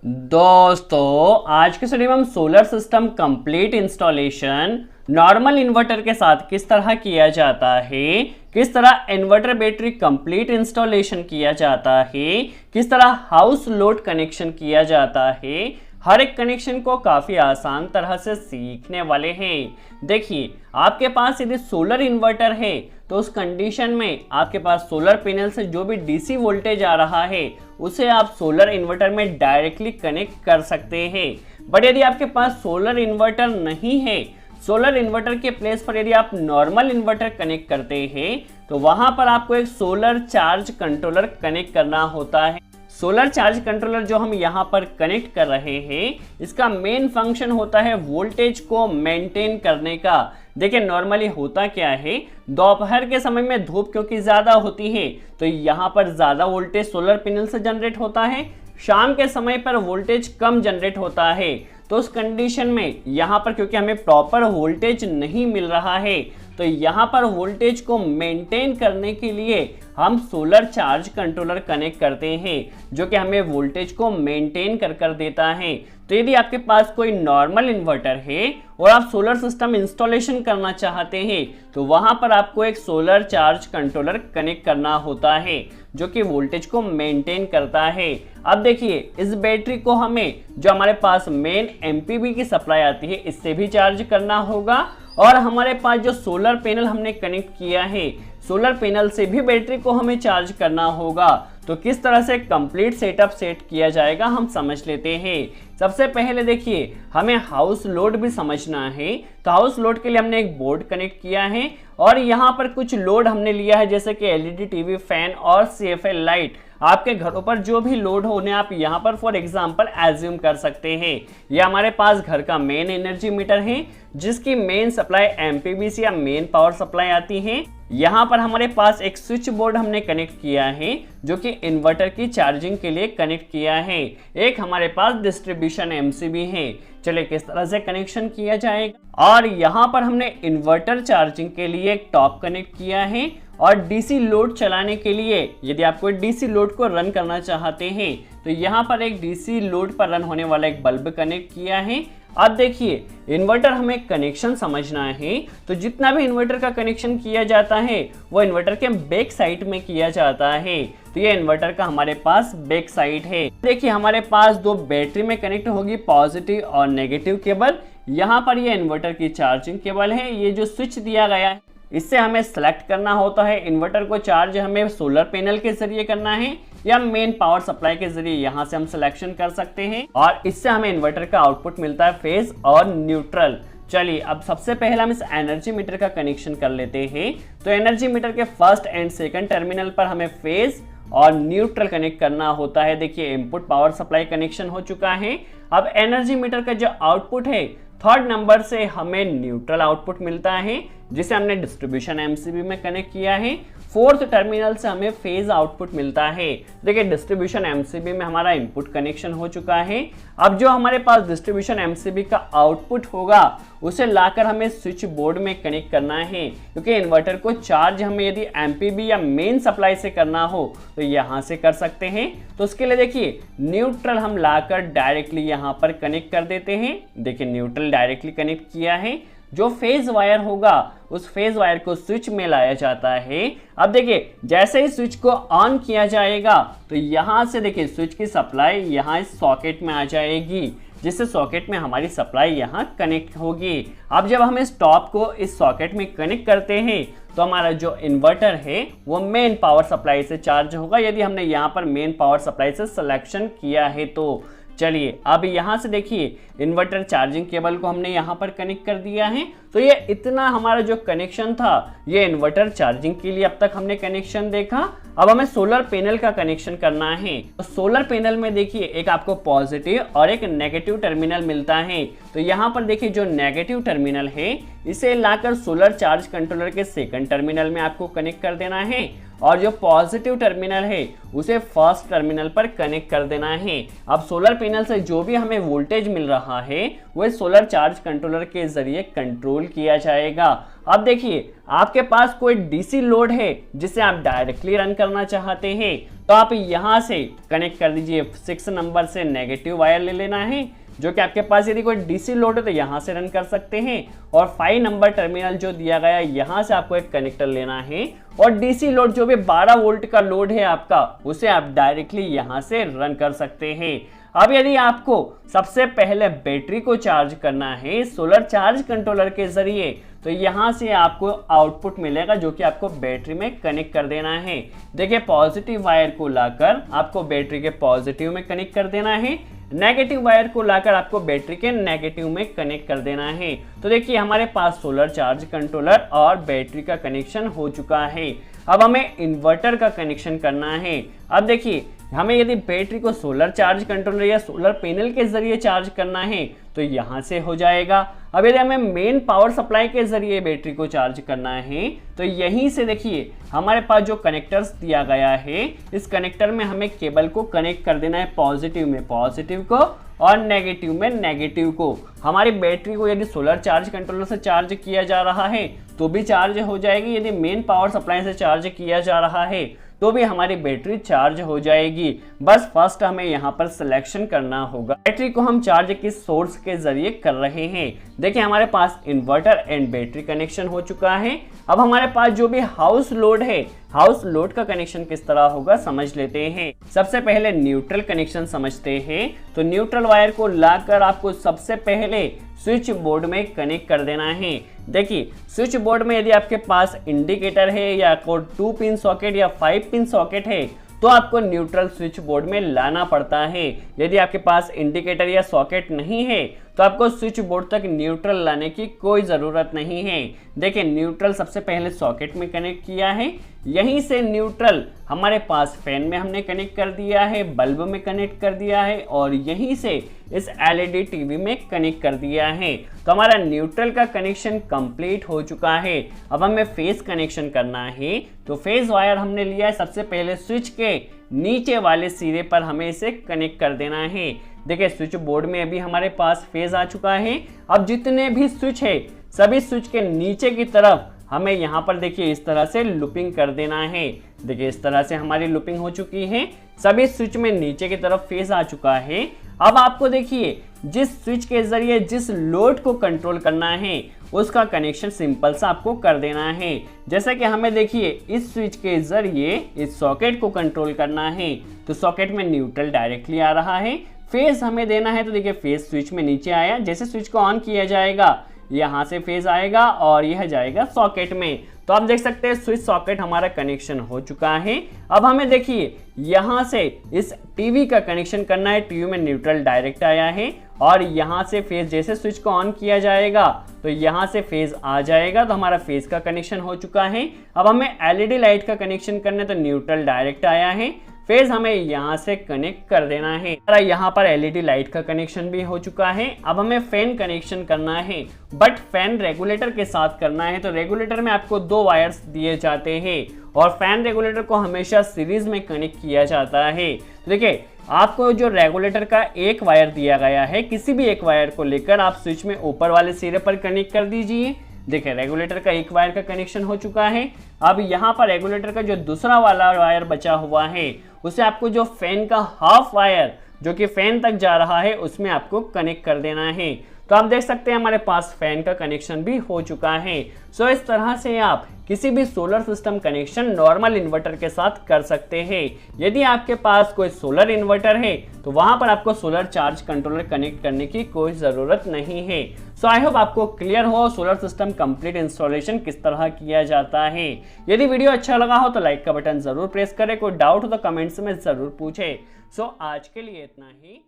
दोस्तों आज के स्टडी में हम solar system complete installation normal inverter के साथ किस तरह किया जाता है, किस तरह इन्वर्टर बैटरी कंप्लीट इंस्टॉलेशन किया जाता है, किस तरह हाउस लोड कनेक्शन किया जाता है, हर एक कनेक्शन को काफ़ी आसान तरह से सीखने वाले हैं। देखिए, आपके पास यदि सोलर इन्वर्टर है तो उस कंडीशन में आपके पास सोलर पैनल से जो भी डीसी वोल्टेज आ रहा है उसे आप सोलर इन्वर्टर में डायरेक्टली कनेक्ट कर सकते हैं। बट यदि आपके पास सोलर इन्वर्टर नहीं है, सोलर इन्वर्टर के प्लेस पर यदि आप नॉर्मल इन्वर्टर कनेक्ट करते हैं तो वहां पर आपको एक सोलर चार्ज कंट्रोलर कनेक्ट करना होता है। सोलर चार्ज कंट्रोलर जो हम यहाँ पर कनेक्ट कर रहे हैं, इसका मेन फंक्शन होता है वोल्टेज को मेंटेन करने का। देखिए, नॉर्मली होता क्या है, दोपहर के समय में धूप क्योंकि ज़्यादा होती है तो यहाँ पर ज़्यादा वोल्टेज सोलर पैनल से जनरेट होता है, शाम के समय पर वोल्टेज कम जनरेट होता है। तो उस कंडीशन में यहाँ पर क्योंकि हमें प्रॉपर वोल्टेज नहीं मिल रहा है तो यहाँ पर वोल्टेज को मेंटेन करने के लिए हम सोलर चार्ज कंट्रोलर कनेक्ट करते हैं जो कि हमें वोल्टेज को मेंटेन कर देता है। तो यदि आपके पास कोई नॉर्मल इन्वर्टर है और आप सोलर सिस्टम इंस्टॉलेशन करना चाहते हैं तो वहां पर आपको एक सोलर चार्ज कंट्रोलर कनेक्ट करना होता है जो कि वोल्टेज को मेंटेन करता है। अब देखिए, इस बैटरी को हमें जो हमारे पास मेन एमपीबी की सप्लाई आती है इससे भी चार्ज करना होगा और हमारे पास जो सोलर पैनल हमने कनेक्ट किया है सोलर पैनल से भी बैटरी को हमें चार्ज करना होगा। तो किस तरह से कंप्लीट सेटअप सेट किया जाएगा हम समझ लेते हैं। सबसे पहले देखिए, हमें हाउस लोड भी समझना है। तो हाउस लोड के लिए हमने एक बोर्ड कनेक्ट किया है और यहाँ पर कुछ लोड हमने लिया है जैसे कि एलईडी टीवी, फैन और सीएफएल लाइट। आपके घरों पर जो भी लोड हो उन्हें आप यहाँ पर फॉर एग्जांपल एज्यूम कर सकते हैं। यह हमारे पास घर का मेन एनर्जी मीटर है जिसकी मेन सप्लाई एमपीबीसी या मेन पावर सप्लाई आती है। यहाँ पर हमारे पास एक स्विच बोर्ड हमने कनेक्ट किया है जो कि इन्वर्टर की चार्जिंग के लिए कनेक्ट किया है। एक हमारे पास डिस्ट्रीब्यूशन एमसीबी है। चलिए किस तरह से कनेक्शन किया जाएगा। और यहाँ पर हमने इन्वर्टर चार्जिंग के लिए एक टॉप कनेक्ट किया है और डीसी लोड चलाने के लिए यदि आप कोई डीसी लोड को रन करना चाहते हैं तो यहाँ पर एक डीसी लोड पर रन होने वाला एक बल्ब कनेक्ट किया है। अब देखिए, इन्वर्टर हमें कनेक्शन समझना है तो जितना भी इन्वर्टर का कनेक्शन किया जाता है वो इन्वर्टर के बैक साइड में किया जाता है। तो ये इन्वर्टर का हमारे पास बैक साइड है। देखिए, हमारे पास दो बैटरी में कनेक्ट होगी पॉजिटिव और नेगेटिव केबल। यहाँ पर ये इन्वर्टर की चार्जिंग केबल है। ये जो स्विच दिया गया है इससे हमें सेलेक्ट करना होता है इन्वर्टर को चार्ज हमें सोलर पैनल के जरिए करना है या मेन पावर सप्लाई के जरिए। यहाँ से हम सिलेक्शन कर सकते हैं और इससे हमें इन्वर्टर का आउटपुट मिलता है फेज और न्यूट्रल। चलिए, अब सबसे पहले हम इस एनर्जी मीटर का कनेक्शन कर लेते हैं। तो एनर्जी मीटर के फर्स्ट एंड सेकंड टर्मिनल पर हमें फेज और न्यूट्रल कनेक्ट करना होता है। देखिए, इनपुट पावर सप्लाई कनेक्शन हो चुका है। अब एनर्जी मीटर का जो आउटपुट है थर्ड नंबर से हमें न्यूट्रल आउटपुट मिलता है जिसे हमने डिस्ट्रीब्यूशन एमसीबी में कनेक्ट किया है। फोर्थ टर्मिनल से हमें फेज आउटपुट मिलता है। देखिए, डिस्ट्रीब्यूशन एमसीबी में हमारा इनपुट कनेक्शन हो चुका है। अब जो हमारे पास डिस्ट्रीब्यूशन एमसीबी का आउटपुट होगा उसे लाकर हमें स्विच बोर्ड में कनेक्ट करना है क्योंकि इन्वर्टर को चार्ज हमें यदि एमपीबी या मेन सप्लाई से करना हो तो यहाँ से कर सकते हैं। तो उसके लिए देखिए, न्यूट्रल हम लाकर डायरेक्टली यहाँ पर कनेक्ट कर देते हैं। देखिए, न्यूट्रल डायरेक्टली कनेक्ट किया है। जो फेज वायर होगा उस फेज वायर को स्विच में लाया जाता है। अब देखिए, जैसे ही स्विच को ऑन किया जाएगा तो यहाँ से देखिए स्विच की सप्लाई यहाँ इस सॉकेट में आ जाएगी जिससे सॉकेट में हमारी सप्लाई यहाँ कनेक्ट होगी। अब जब हम इस टॉप को इस सॉकेट में कनेक्ट करते हैं तो हमारा जो इन्वर्टर है वो मेन पावर सप्लाई से चार्ज होगा यदि हमने यहाँ पर मेन पावर सप्लाई से सिलेक्शन किया है तो। चलिए, अब यहाँ से देखिए, इन्वर्टर चार्जिंग केबल को हमने यहाँ पर कनेक्ट कर दिया है। तो ये इतना हमारा जो कनेक्शन था ये इन्वर्टर चार्जिंग के लिए अब तक हमने कनेक्शन देखा। अब हमें सोलर पैनल का कनेक्शन करना है। तो सोलर पैनल में देखिए, एक आपको पॉजिटिव और एक नेगेटिव टर्मिनल मिलता है। तो यहाँ पर देखिए, जो नेगेटिव टर्मिनल है इसे लाकर सोलर चार्ज कंट्रोलर के सेकंड टर्मिनल में आपको कनेक्ट कर देना है और जो पॉजिटिव टर्मिनल है उसे फर्स्ट टर्मिनल पर कनेक्ट कर देना है। अब सोलर पैनल से जो भी हमें वोल्टेज मिल रहा है वह सोलर चार्ज कंट्रोलर के जरिए कंट्रोल किया जाएगा। अब देखिए आपके पास कोई डीसी लोड है जिसे आप डायरेक्टली रन करना चाहते हैं तो आप यहां से कनेक्ट कर दीजिए। 6 नंबर से नेगेटिव वायर ले लेना है जो कि आपके पास यदि कोई डीसी लोड है तो यहाँ से रन कर सकते हैं, और 5 नंबर टर्मिनल जो दिया गया है यहाँ से आपको एक कनेक्टर लेना है, और डीसी लोड जो भी 12 वोल्ट का लोड है आपका उसे आप डायरेक्टली यहाँ से रन कर सकते हैं। अब यदि आपको सबसे पहले बैटरी को चार्ज करना है सोलर चार्ज कंट्रोलर के जरिए तो यहाँ से आपको आउटपुट मिलेगा जो कि आपको बैटरी में कनेक्ट कर देना है। देखिए पॉजिटिव वायर को लाकर आपको बैटरी के पॉजिटिव में कनेक्ट कर देना है, नेगेटिव वायर को लाकर आपको बैटरी के नेगेटिव में कनेक्ट कर देना है। तो देखिए हमारे पास सोलर चार्ज कंट्रोलर और बैटरी का कनेक्शन हो चुका है। अब हमें इन्वर्टर का कनेक्शन करना है। अब देखिए हमें यदि बैटरी को सोलर चार्ज कंट्रोलर या सोलर पैनल के जरिए चार्ज करना है तो यहाँ से हो जाएगा। अब यदि हमें मेन पावर सप्लाई के जरिए बैटरी को चार्ज करना है तो यहीं से देखिए हमारे पास जो कनेक्टर्स दिया गया है इस कनेक्टर में हमें केबल को कनेक्ट कर देना है, पॉजिटिव में पॉजिटिव को और नेगेटिव में नेगेटिव को। हमारी बैटरी को यदि सोलर चार्ज कंट्रोलर से चार्ज किया जा रहा है तो भी चार्ज हो जाएगी, यदि मेन पावर सप्लाई से चार्ज किया जा रहा है तो भी हमारी बैटरी चार्ज हो जाएगी। बस फर्स्ट हमें यहाँ पर सिलेक्शन करना होगा बैटरी को हम चार्ज किस सोर्स के जरिए कर रहे हैं। देखिए हमारे पास इन्वर्टर एंड बैटरी कनेक्शन हो चुका है। अब हमारे पास जो भी हाउस लोड है, हाउस लोड का कनेक्शन किस तरह होगा समझ लेते हैं। सबसे पहले न्यूट्रल कनेक्शन समझते हैं। तो न्यूट्रल वायर को लाकर आपको सबसे पहले स्विच बोर्ड में कनेक्ट कर देना है। देखिए स्विच बोर्ड में यदि आपके पास इंडिकेटर है या कोई 2 पिन सॉकेट या 5 पिन सॉकेट है तो आपको न्यूट्रल स्विच बोर्ड में लाना पड़ता है। यदि आपके पास इंडिकेटर या सॉकेट नहीं है तो आपको स्विच बोर्ड तक न्यूट्रल लाने की कोई ज़रूरत नहीं है। देखिए न्यूट्रल सबसे पहले सॉकेट में कनेक्ट किया है, यहीं से न्यूट्रल हमारे पास फैन में हमने कनेक्ट कर दिया है, बल्ब में कनेक्ट कर दिया है और यहीं से इस एलईडी टीवी में कनेक्ट कर दिया है। तो हमारा न्यूट्रल का कनेक्शन कंप्लीट हो चुका है। अब हमें फेस कनेक्शन करना है। तो फेस वायर हमने लिया है, सबसे पहले स्विच के नीचे वाले सिरे पर हमें इसे कनेक्ट कर देना है। देखिए स्विच बोर्ड में अभी हमारे पास फेज आ चुका है। अब जितने भी स्विच है सभी स्विच के नीचे की तरफ हमें यहाँ पर देखिए इस तरह से लूपिंग कर देना है। देखिए इस तरह से हमारी लूपिंग हो चुकी है, सभी स्विच में नीचे की तरफ फेज आ चुका है। अब आपको देखिए जिस स्विच के जरिए जिस लोड को कंट्रोल करना है उसका कनेक्शन सिंपल सा आपको कर देना है। जैसा कि हमें देखिए इस स्विच के जरिए इस सॉकेट को कंट्रोल करना है तो सॉकेट में न्यूट्रल डायरेक्टली आ रहा है, फेज हमें देना है तो देखिए फेज स्विच में नीचे आया, जैसे स्विच को ऑन किया जाएगा यहाँ से फेज आएगा और यह जाएगा सॉकेट में। तो आप देख सकते हैं स्विच सॉकेट हमारा कनेक्शन हो चुका है। अब हमें देखिए यहाँ से इस टीवी का कनेक्शन करना है, टीवी में न्यूट्रल डायरेक्ट आया है और यहाँ से फेज जैसे स्विच को ऑन किया जाएगा तो यहाँ से फेज आ जाएगा, तो हमारा फेज का कनेक्शन हो चुका है। अब हमें एलईडी लाइट का कनेक्शन करना है तो न्यूट्रल डायरेक्ट आया है, फेज हमें यहाँ से कनेक्ट कर देना है। यहाँ पर एलईडी लाइट का कनेक्शन भी हो चुका है। अब हमें फैन कनेक्शन करना है, बट फैन रेगुलेटर के साथ करना है। तो रेगुलेटर में आपको 2 वायर्स दिए जाते हैं और फैन रेगुलेटर को हमेशा सीरीज में कनेक्ट किया जाता है। तो देखिए आपको जो रेगुलेटर का एक वायर दिया गया है, किसी भी एक वायर को लेकर आप स्विच में ऊपर वाले सिरे पर कनेक्ट कर दीजिए। देखिए रेगुलेटर का एक वायर का कनेक्शन हो चुका है। अब यहाँ पर रेगुलेटर का जो दूसरा वाला वायर बचा हुआ है उसे आपको जो फैन का हाफ वायर जो कि फैन तक जा रहा है उसमें आपको कनेक्ट कर देना है। तो आप देख सकते हैं हमारे पास फैन का कनेक्शन भी हो चुका है। सो इस तरह से आप किसी भी solar system connection normal inverter के साथ कर सकते हैं। यदि आपके पास कोई सोलर इन्वर्टर है तो वहां पर आपको सोलर चार्ज कंट्रोलर कनेक्ट करने की कोई ज़रूरत नहीं है। सो आई होप आपको क्लियर हो सोलर सिस्टम कंप्लीट इंस्टॉलेशन किस तरह किया जाता है। यदि वीडियो अच्छा लगा हो तो लाइक का बटन ज़रूर प्रेस करें, कोई डाउट हो तो कमेंट्स में ज़रूर पूछे। सो आज के लिए इतना ही।